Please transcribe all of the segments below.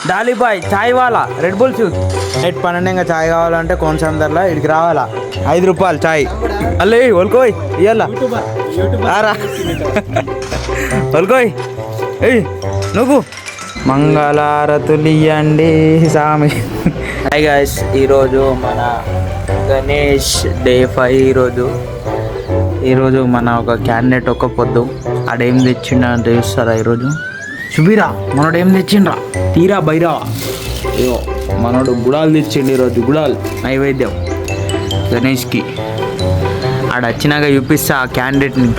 డాలీబాయ్ చాయ్ వాలా red bull చూస్ night 12 చాయ్ కావాలంటే కోనసీమ ధరలో ఇక్కడికి రావాలా 5 రూపాయలు చాయ్ అల్లే ఒలుకోయ్ ఇయ్యాల రా ఒలుకోయ్ ఏయ్ నువ్వు మంగళారతులు ఇయ్యండి సామి. హాయ్ గాయ్స్, ఈరోజు మన గణేష్ డే 5. ఈరోజు మన ఒక క్యాండిడేట్ ఒక పొద్దు ఆడేం తెచ్చిండ అంటే చూస్తారా ఈరోజు చూపిరా మనోడు ఏం తెచ్చిండ్రా తీరా బైరావా. అయ్యో మనోడు గుడాలు తెచ్చిండు ఈరోజు, గుడాలు నైవేద్యం గణేష్కి. ఆడ వచ్చినాక చూపిస్తా ఆ క్యాండిడేట్ని.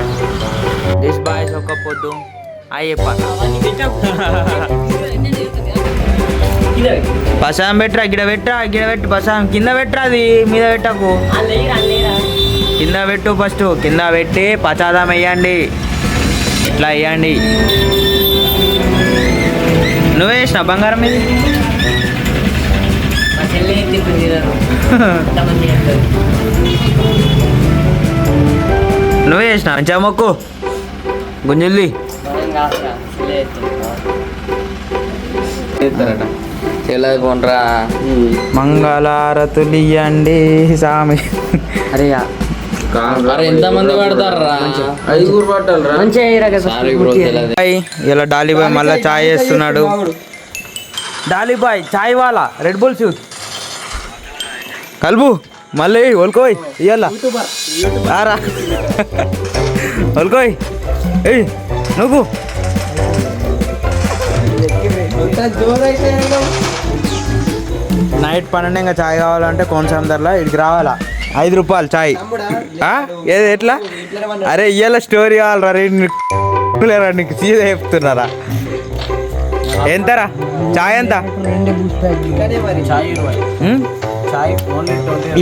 దిస్ బాయ్స్ ఒక పొద్దు అయ్యప్ప పసాం పెట్టరా, గిడ పెట్టు పసాం కింద పెట్టరా, అది మీద పెట్టకు, కింద పెట్టు. ఫస్ట్ కింద పెట్టి పచాదం వేయండి, ఇట్లా వేయండి. నువ్వే వేసిన బంగారం మీద నువ్వే వేసిన మంచిగా మొక్కు గుంజుల్ది. మంగళారతులు ఇయ్యండి సామి. అరే ఎంతమంది పడతారా? 5 పట్టాలరా. ఇలా డాలీబాయ్ మళ్ళీ చాయ్ చేస్తున్నాడు. డాలీబాయ్ చాయ్ వాలా రెడ్ బుల్ చూస్ కలుపు మళ్ళీ ఒలుకోయ్ ఇయ్యాల రా ఒలుకోయ్ ఏయ్ నువ్వు నైట్ 12 చాయ్ కావాలంటే కోనసీమ ధరలో ఇక్కడికి రావాలా 5 రూపాయలు చాయ్. ఏది ఎట్లా? అరే ఇయ్యాల స్టోరీ కావాలరా లేరా నీకు సీదా చెప్తున్నారా? ఎంతరా చాయ్ ఎంత?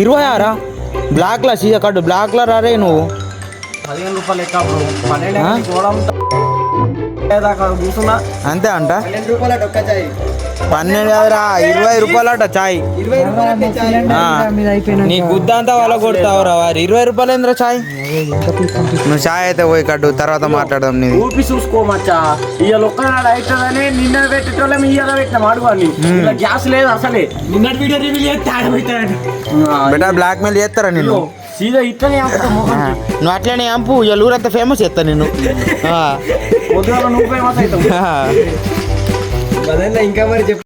26 బ్లాక్లా సీదా కట్టు బ్లాక్లో రారే నువ్వు 15 రూపాయలు ఎక్క కూర్చున్నా అంతే అంట. 12 రూపాయలు ఒక్క చాయ్, 12 కాదురా 20 రూపాయలు అట చాయ్. నీ గుద్ద అంతా వాళ్ళ కొడతావురా వారు 20 రూపాయలు ఏంద్రా చాయ్. నువ్వు చాయ్ అయితే పోయి కట్టు, తర్వాత మాట్లాడదాం. నీది ఊపి చూసుకోమచ్చా. ఇవాళ ఒక్కనాడు అవుతుందని నిన్న పెట్టేటోళ్ళం ఇవాళ పెట్టిన మాడుకోండి. ఇలా గ్యాస్ లేదు అసలే. నిన్నటి వీడియో రివ్యూ చేస్తే బెటర్ బ్లాక్ మెయిల్ చేస్తారా నిన్ను సీదా ఇట్లనే నువ్వు అట్లనే అంపు ఇవాళ ఊరంతా ఫేమస్ చేస్తా నిన్ను. నువ్వు ఫేమస్ అవుతావు ఇంకా మరి చెప్పు.